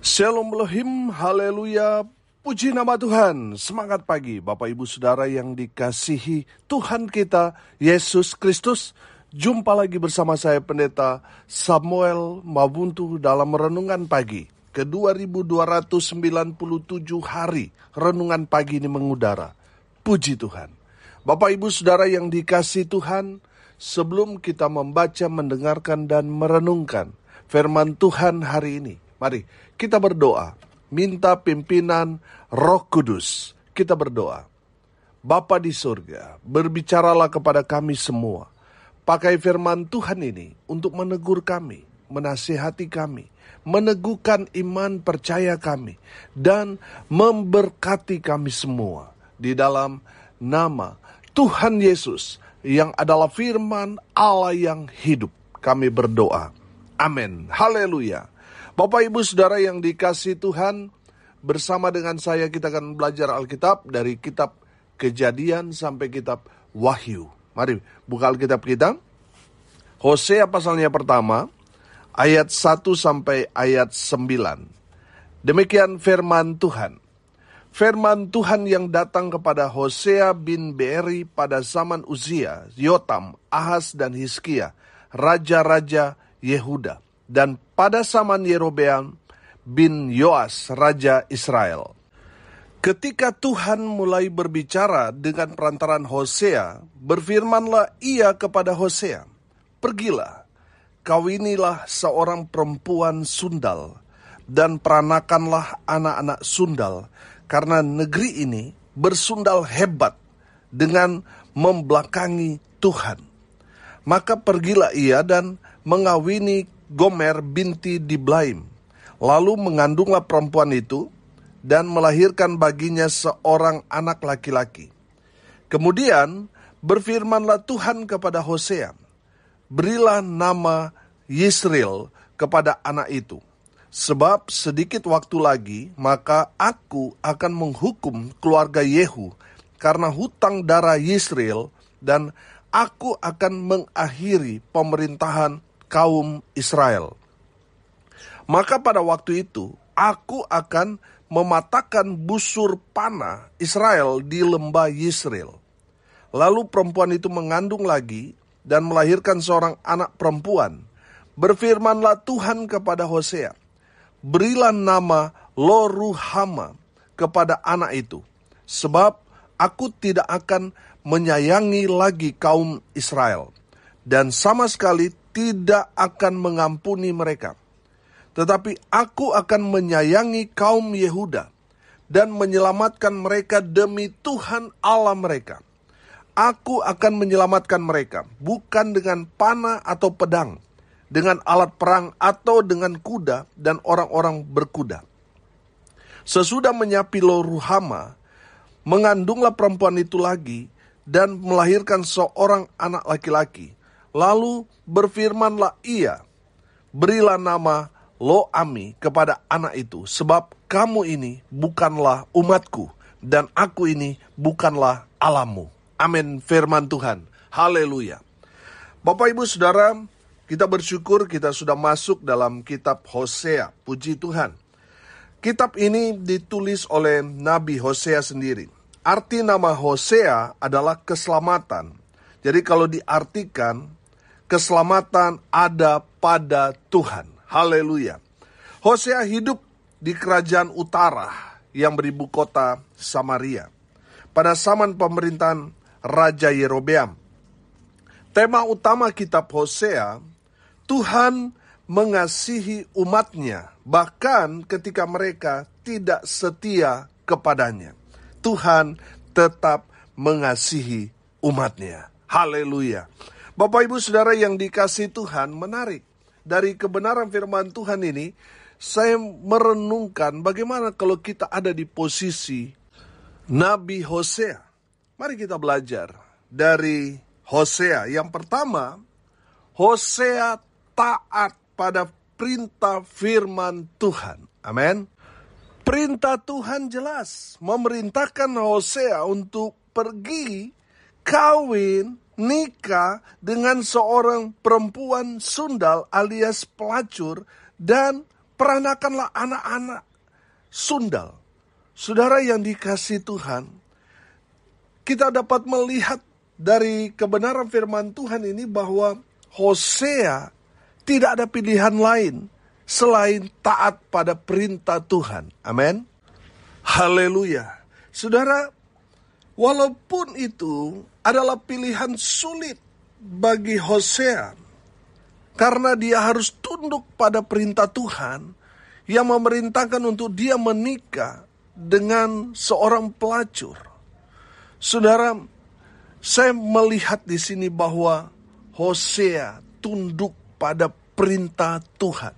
Shalom Elohim, haleluya, puji nama Tuhan. Semangat pagi Bapak Ibu Saudara yang dikasihi Tuhan kita Yesus Kristus. Jumpa lagi bersama saya Pendeta Samuel Mabuntu dalam Renungan Pagi ke 2297 hari Renungan Pagi ini mengudara. Puji Tuhan. Bapak Ibu Saudara yang dikasihi Tuhan, sebelum kita membaca, mendengarkan dan merenungkan firman Tuhan hari ini, mari kita berdoa, minta pimpinan Roh Kudus. Kita berdoa. Bapa di surga, berbicaralah kepada kami semua. Pakai firman Tuhan ini untuk menegur kami, menasihati kami, meneguhkan iman percaya kami, dan memberkati kami semua. Di dalam nama Tuhan Yesus yang adalah firman Allah yang hidup, kami berdoa. Amin. Haleluya. Bapak Ibu Saudara yang dikasihi Tuhan, bersama dengan saya kita akan belajar Alkitab dari kitab Kejadian sampai kitab Wahyu. Mari buka Alkitab kita. Hosea pasalnya pertama, ayat 1 sampai ayat 9. Demikian firman Tuhan. Firman Tuhan yang datang kepada Hosea bin Beeri pada zaman Uzia, Yotam, Ahaz dan Hizkia, raja-raja Yehuda. Dan pada zaman Yerobeam bin Yoas, Raja Israel. Ketika Tuhan mulai berbicara dengan perantaran Hosea, berfirmanlah ia kepada Hosea, "Pergilah, kawinilah seorang perempuan sundal, dan peranakanlah anak-anak sundal, karena negeri ini bersundal hebat dengan membelakangi Tuhan." Maka pergilah ia dan mengawini Gomer binti Diblaim. Lalu mengandunglah perempuan itu dan melahirkan baginya seorang anak laki-laki. Kemudian berfirmanlah Tuhan kepada Hosea, "Berilah nama Yisrael kepada anak itu, sebab sedikit waktu lagi maka aku akan menghukum keluarga Yehu karena hutang darah Yisrael, dan aku akan mengakhiri pemerintahan kaum Israel. Maka pada waktu itu, aku akan mematahkan busur panah Israel di lembah Yisrael." Lalu perempuan itu mengandung lagi dan melahirkan seorang anak perempuan. Berfirmanlah Tuhan kepada Hosea, "Berilah nama Lo-ruhama kepada anak itu, sebab aku tidak akan menyayangi lagi kaum Israel, dan sama sekali tidak akan mengampuni mereka. Tetapi aku akan menyayangi kaum Yehuda dan menyelamatkan mereka demi Tuhan Allah mereka. Aku akan menyelamatkan mereka, bukan dengan panah atau pedang, dengan alat perang atau dengan kuda dan orang-orang berkuda." Sesudah menyapi Lo-ruhama, mengandunglah perempuan itu lagi dan melahirkan seorang anak laki-laki. Lalu berfirmanlah ia, "Berilah nama Lo-ami kepada anak itu, sebab kamu ini bukanlah umatku, dan aku ini bukanlah Allahmu." Amin, firman Tuhan. Haleluya. Bapak Ibu Saudara, kita bersyukur kita sudah masuk dalam kitab Hosea. Puji Tuhan. Kitab ini ditulis oleh Nabi Hosea sendiri. Arti nama Hosea adalah keselamatan. Jadi kalau diartikan, keselamatan ada pada Tuhan. Haleluya. Hosea hidup di kerajaan utara yang beribu kota Samaria pada zaman pemerintahan Raja Yerobeam. Tema utama kitab Hosea, Tuhan mengasihi umatnya bahkan ketika mereka tidak setia kepadanya. Tuhan tetap mengasihi umatnya. Haleluya. Bapak Ibu Saudara yang dikasihi Tuhan, menarik. Dari kebenaran firman Tuhan ini, saya merenungkan bagaimana kalau kita ada di posisi Nabi Hosea. Mari kita belajar dari Hosea. Yang pertama, Hosea taat pada perintah firman Tuhan. Amin. Perintah Tuhan jelas, memerintahkan Hosea untuk pergi kawin, nikah dengan seorang perempuan sundal alias pelacur, dan peranakanlah anak-anak sundal. Saudara yang dikasihi Tuhan, kita dapat melihat dari kebenaran firman Tuhan ini bahwa Hosea tidak ada pilihan lain selain taat pada perintah Tuhan. Amin. Haleluya. Saudara, walaupun itu adalah pilihan sulit bagi Hosea, karena dia harus tunduk pada perintah Tuhan yang memerintahkan untuk dia menikah dengan seorang pelacur. Saudara, saya melihat di sini bahwa Hosea tunduk pada perintah Tuhan.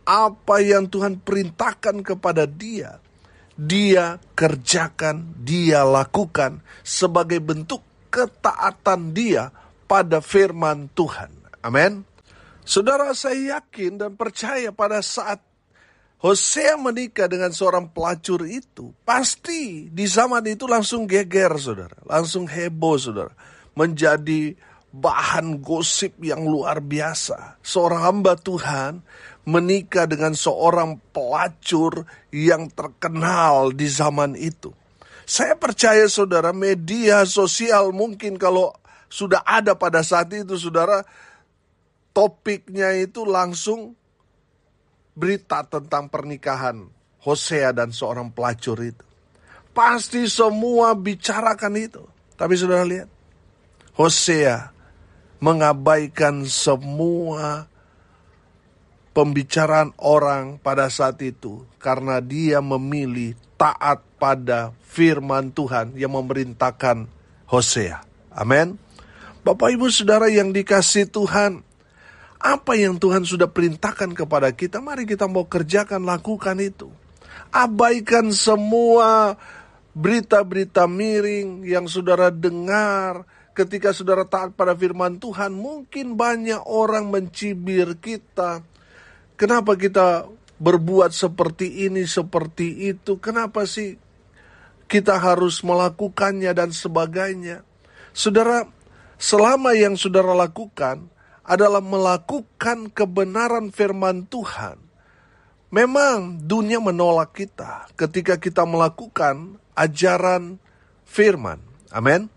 Apa yang Tuhan perintahkan kepada dia, dia kerjakan, dia lakukan sebagai bentuk ketaatan dia pada firman Tuhan. Amin. Saudara, saya yakin dan percaya pada saat Hosea menikah dengan seorang pelacur itu, pasti di zaman itu langsung geger, saudara. Langsung heboh, saudara. Menjadi bahan gosip yang luar biasa. Seorang hamba Tuhan menikah dengan seorang pelacur yang terkenal di zaman itu. Saya percaya, saudara, media sosial mungkin kalau sudah ada pada saat itu, saudara, topiknya itu langsung berita tentang pernikahan Hosea dan seorang pelacur itu. Pasti semua bicarakan itu. Tapi saudara lihat, Hosea mengabaikan semua pembicaraan orang pada saat itu, karena dia memilih taat pada firman Tuhan yang memerintahkan Hosea. Amin. Bapak Ibu Saudara yang dikasihi Tuhan, apa yang Tuhan sudah perintahkan kepada kita, mari kita mau kerjakan, lakukan itu. Abaikan semua berita-berita miring yang saudara dengar ketika saudara taat pada firman Tuhan. Mungkin banyak orang mencibir kita. Kenapa kita berbuat seperti ini, seperti itu? Kenapa sih kita harus melakukannya dan sebagainya? Saudara, selama yang saudara lakukan adalah melakukan kebenaran firman Tuhan. Memang dunia menolak kita ketika kita melakukan ajaran firman. Amin.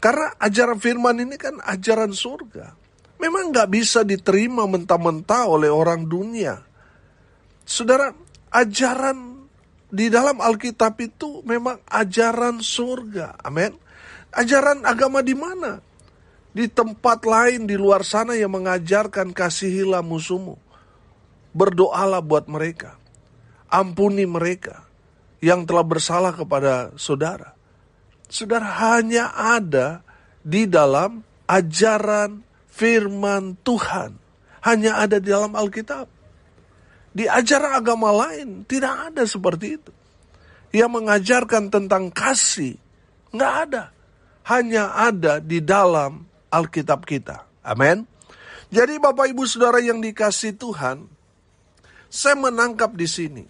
Karena ajaran firman ini kan ajaran surga. Memang gak bisa diterima mentah-mentah oleh orang dunia. Saudara, ajaran di dalam Alkitab itu memang ajaran surga. Amin. Ajaran agama di mana? Di tempat lain di luar sana yang mengajarkan kasihilah musuhmu. Berdoalah buat mereka. Ampuni mereka yang telah bersalah kepada saudara. Saudara, hanya ada di dalam ajaran firman Tuhan. Hanya ada di dalam Alkitab. Di ajaran agama lain tidak ada seperti itu. Yang mengajarkan tentang kasih, nggak ada. Hanya ada di dalam Alkitab kita. Amin. Jadi Bapak Ibu Saudara yang dikasihi Tuhan, saya menangkap di sini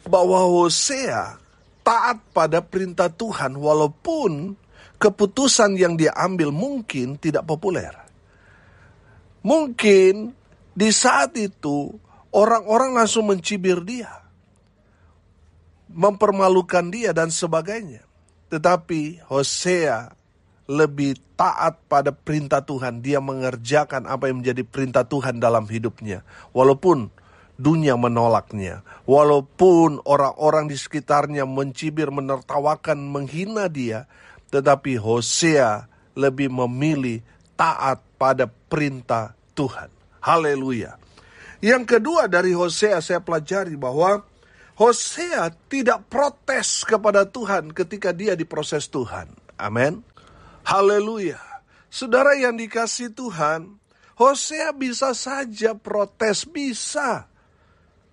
bahwa Hosea taat pada perintah Tuhan walaupun keputusan yang dia ambil mungkin tidak populer. Mungkin di saat itu orang-orang langsung mencibir dia, mempermalukan dia dan sebagainya. Tetapi Hosea lebih taat pada perintah Tuhan. Dia mengerjakan apa yang menjadi perintah Tuhan dalam hidupnya. Walaupun dunia menolaknya. Walaupun orang-orang di sekitarnya mencibir, menertawakan, menghina dia. Tetapi Hosea lebih memilih taat pada perintah Tuhan. Haleluya. Yang kedua dari Hosea saya pelajari bahwa Hosea tidak protes kepada Tuhan ketika dia diproses Tuhan. Amin. Haleluya. Saudara yang dikasihi Tuhan, Hosea bisa saja protes, bisa.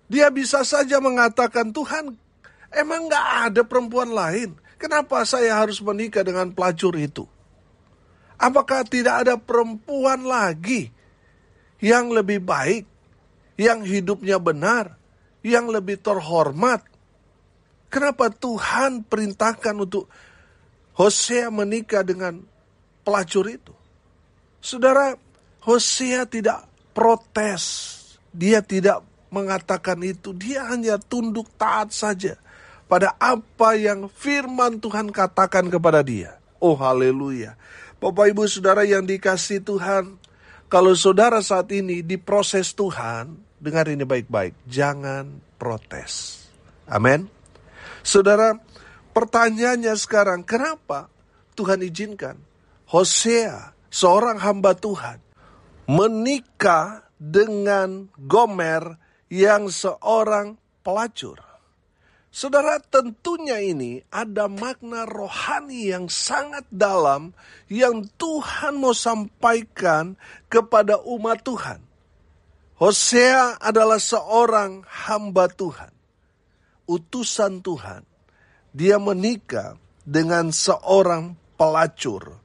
Dia bisa saja mengatakan, Tuhan, emang gak ada perempuan lain? Kenapa saya harus menikah dengan pelacur itu? Apakah tidak ada perempuan lagi yang lebih baik, yang hidupnya benar, yang lebih terhormat? Kenapa Tuhan perintahkan untuk Hosea menikah dengan pelacur itu? Saudara, Hosea tidak protes. Dia tidak mengatakan itu. Dia hanya tunduk taat saja pada apa yang firman Tuhan katakan kepada dia. Oh haleluya. Bapak ibu saudara yang dikasihi Tuhan, kalau saudara saat ini diproses Tuhan, dengar ini baik-baik, jangan protes. Amin. Saudara, pertanyaannya sekarang, kenapa Tuhan izinkan Hosea, seorang hamba Tuhan, menikah dengan Gomer yang seorang pelacur? Saudara, tentunya ini ada makna rohani yang sangat dalam yang Tuhan mau sampaikan kepada umat Tuhan. Hosea adalah seorang hamba Tuhan, utusan Tuhan. Dia menikah dengan seorang pelacur.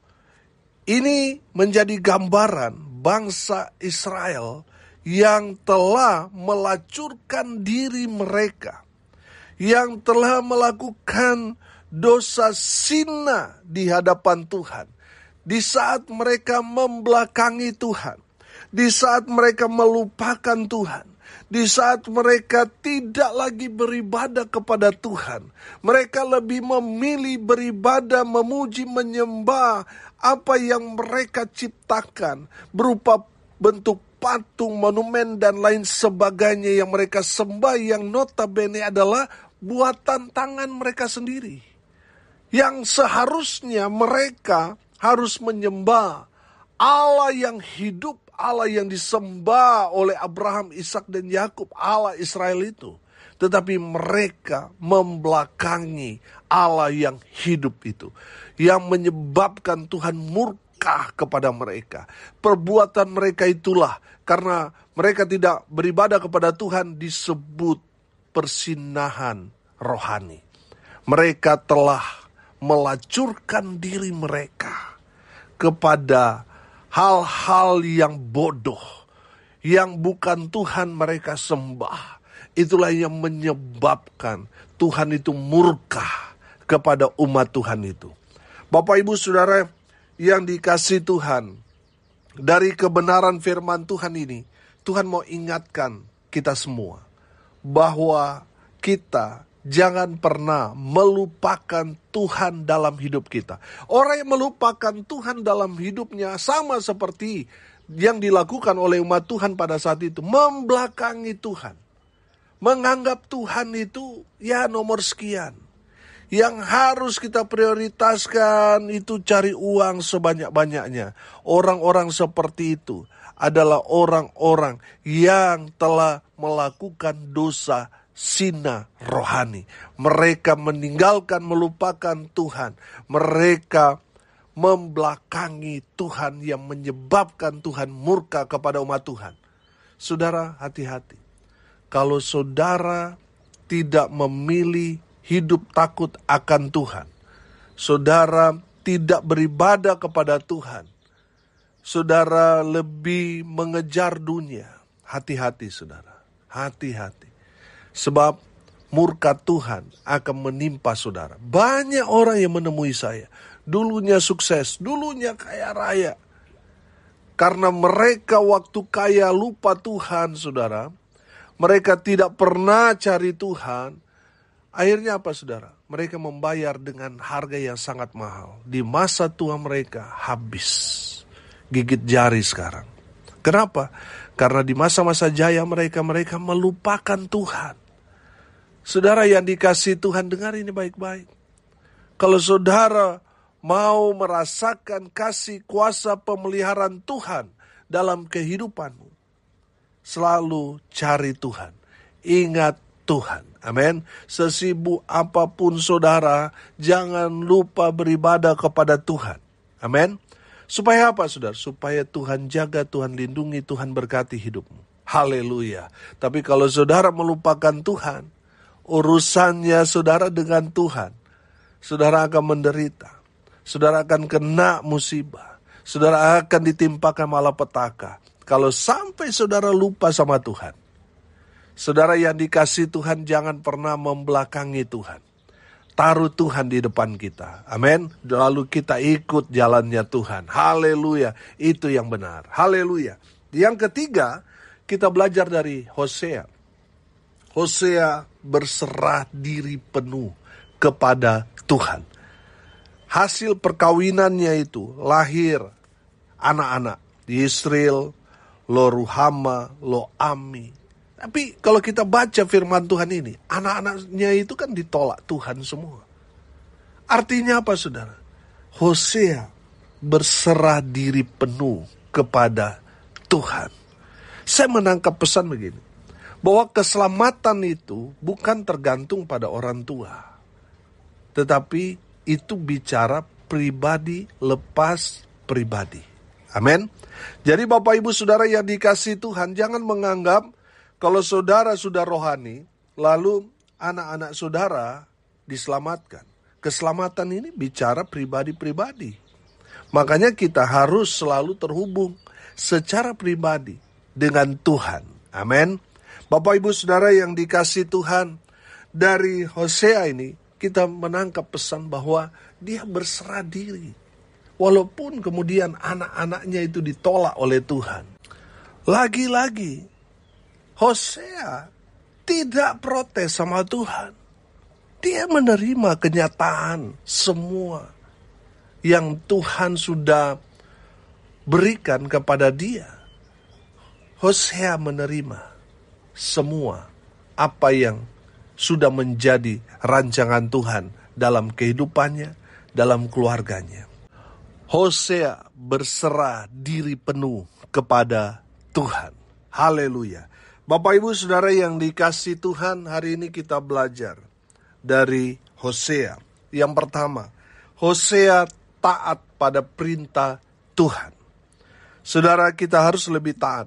Ini menjadi gambaran bangsa Israel yang telah melacurkan diri mereka, yang telah melakukan dosa zina di hadapan Tuhan. Di saat mereka membelakangi Tuhan, di saat mereka melupakan Tuhan, di saat mereka tidak lagi beribadah kepada Tuhan, mereka lebih memilih beribadah, memuji, menyembah apa yang mereka ciptakan berupa bentuk patung, monumen, dan lain sebagainya yang mereka sembah, yang notabene adalah buatan tangan mereka sendiri. Yang seharusnya mereka harus menyembah Allah yang hidup, Allah yang disembah oleh Abraham, Ishak, dan Yakub, Allah Israel itu. Tetapi mereka membelakangi Allah yang hidup itu, yang menyebabkan Tuhan murka kepada mereka. Perbuatan mereka itulah, karena mereka tidak beribadah kepada Tuhan, disebut persinahan rohani. Mereka telah melacurkan diri mereka kepada hal-hal yang bodoh, yang bukan Tuhan mereka sembah. Itulah yang menyebabkan Tuhan itu murka kepada umat Tuhan itu. Bapak ibu saudara yang dikasihi Tuhan, dari kebenaran firman Tuhan ini, Tuhan mau ingatkan kita semua bahwa kita jangan pernah melupakan Tuhan dalam hidup kita. Orang yang melupakan Tuhan dalam hidupnya sama seperti yang dilakukan oleh umat Tuhan pada saat itu. Membelakangi Tuhan. Menganggap Tuhan itu ya nomor sekian. Yang harus kita prioritaskan itu cari uang sebanyak-banyaknya. Orang-orang seperti itu adalah orang-orang yang telah melakukan dosa zina rohani. Mereka meninggalkan, melupakan Tuhan. Mereka membelakangi Tuhan yang menyebabkan Tuhan murka kepada umat Tuhan. Saudara, hati-hati. Kalau saudara tidak memilih hidup takut akan Tuhan, saudara tidak beribadah kepada Tuhan, saudara lebih mengejar dunia, hati-hati saudara, hati-hati. Sebab murka Tuhan akan menimpa saudara. Banyak orang yang menemui saya, dulunya sukses, dulunya kaya raya. Karena mereka waktu kaya lupa Tuhan saudara, mereka tidak pernah cari Tuhan. Akhirnya apa saudara? Mereka membayar dengan harga yang sangat mahal. Di masa tua mereka habis. Gigit jari sekarang. Kenapa? Karena di masa-masa jaya mereka melupakan Tuhan. Saudara yang dikasihi Tuhan, dengar ini baik-baik. Kalau saudara mau merasakan kasih kuasa pemeliharaan Tuhan dalam kehidupanmu, selalu cari Tuhan. Ingat Tuhan. Amin. Sesibuk apapun saudara, jangan lupa beribadah kepada Tuhan. Amin. Supaya apa saudara? Supaya Tuhan jaga, Tuhan lindungi, Tuhan berkati hidupmu. Haleluya. Tapi kalau saudara melupakan Tuhan, urusannya saudara dengan Tuhan, saudara akan menderita. Saudara akan kena musibah. Saudara akan ditimpakan malapetaka. Kalau sampai saudara lupa sama Tuhan. Saudara yang dikasihi Tuhan, jangan pernah membelakangi Tuhan. Taruh Tuhan di depan kita. Amin. Lalu kita ikut jalannya Tuhan. Haleluya. Itu yang benar. Haleluya. Yang ketiga, kita belajar dari Hosea. Hosea berserah diri penuh kepada Tuhan. Hasil perkawinannya itu lahir anak-anak Yisrael, Lo Ruhama, Lo Ami. Tapi kalau kita baca firman Tuhan ini, anak-anaknya itu kan ditolak Tuhan semua. Artinya apa, saudara? Hosea berserah diri penuh kepada Tuhan. Saya menangkap pesan begini, bahwa keselamatan itu bukan tergantung pada orang tua, tetapi itu bicara pribadi lepas pribadi. Amin. Jadi Bapak Ibu Saudara yang dikasihi Tuhan, jangan menganggap kalau saudara sudah rohani, lalu anak-anak saudara diselamatkan. Keselamatan ini bicara pribadi-pribadi. Makanya kita harus selalu terhubung secara pribadi dengan Tuhan. Amin. Bapak Ibu Saudara yang dikasihi Tuhan, dari Hosea ini kita menangkap pesan bahwa dia berserah diri. Walaupun kemudian anak-anaknya itu ditolak oleh Tuhan. Lagi-lagi, Hosea tidak protes sama Tuhan. Dia menerima kenyataan semua yang Tuhan sudah berikan kepada dia. Hosea menerima semua apa yang sudah menjadi rancangan Tuhan dalam kehidupannya, dalam keluarganya. Hosea berserah diri penuh kepada Tuhan. Haleluya. Bapak Ibu Saudara yang dikasihi Tuhan, hari ini kita belajar dari Hosea. Yang pertama, Hosea taat pada perintah Tuhan. Saudara, kita harus lebih taat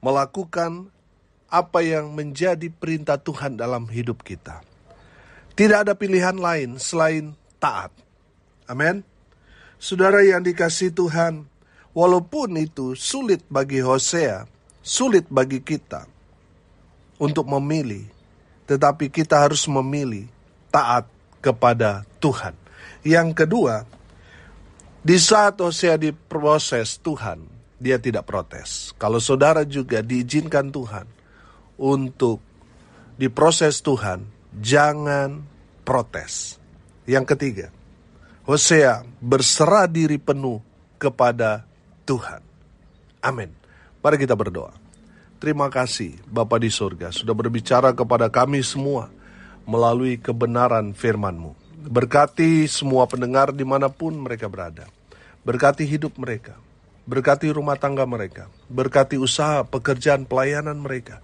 melakukan apa yang menjadi perintah Tuhan dalam hidup kita. Tidak ada pilihan lain selain taat. Amin. Saudara yang dikasihi Tuhan, walaupun itu sulit bagi Hosea, sulit bagi kita untuk memilih, tetapi kita harus memilih taat kepada Tuhan. Yang kedua, di saat Hosea diproses Tuhan, dia tidak protes. Kalau saudara juga diizinkan Tuhan untuk diproses Tuhan, jangan protes. Yang ketiga, Hosea berserah diri penuh kepada Tuhan. Amin. Mari kita berdoa. Terima kasih Bapa di surga sudah berbicara kepada kami semua melalui kebenaran firman-Mu. Berkati semua pendengar dimanapun mereka berada. Berkati hidup mereka. Berkati rumah tangga mereka. Berkati usaha, pekerjaan, pelayanan mereka.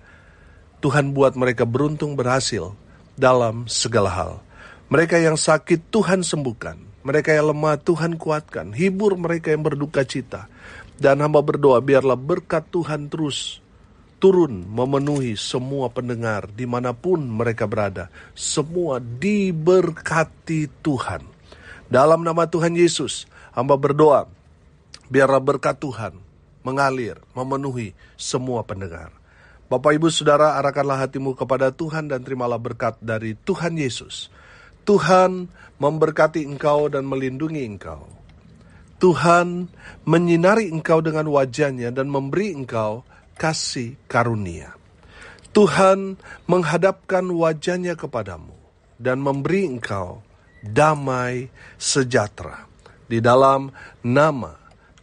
Tuhan buat mereka beruntung berhasil dalam segala hal. Mereka yang sakit Tuhan sembuhkan. Mereka yang lemah Tuhan kuatkan. Hibur mereka yang berduka cita. Dan hamba berdoa biarlah berkat Tuhan terus turun memenuhi semua pendengar dimanapun mereka berada. Semua diberkati Tuhan. Dalam nama Tuhan Yesus, hamba berdoa biarlah berkat Tuhan mengalir, memenuhi semua pendengar. Bapak Ibu Saudara, arahkanlah hatimu kepada Tuhan dan terimalah berkat dari Tuhan Yesus. Tuhan memberkati engkau dan melindungi engkau. Tuhan menyinari engkau dengan wajah-Nya dan memberi engkau kasih karunia. Tuhan menghadapkan wajah-Nya kepadamu dan memberi engkau damai sejahtera. Di dalam nama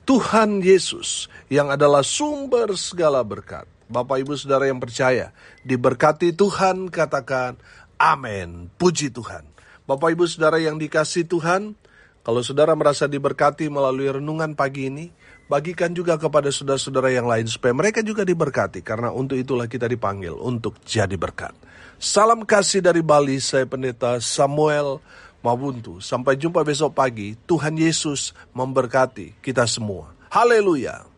Tuhan Yesus yang adalah sumber segala berkat. Bapak Ibu Saudara yang percaya, diberkati Tuhan, katakan amin. Puji Tuhan. Bapak Ibu Saudara yang dikasihi Tuhan, kalau saudara merasa diberkati melalui renungan pagi ini, bagikan juga kepada saudara-saudara yang lain supaya mereka juga diberkati. Karena untuk itulah kita dipanggil untuk jadi berkat. Salam kasih dari Bali, saya Pendeta Samuel Mabuntu. Sampai jumpa besok pagi. Tuhan Yesus memberkati kita semua. Haleluya.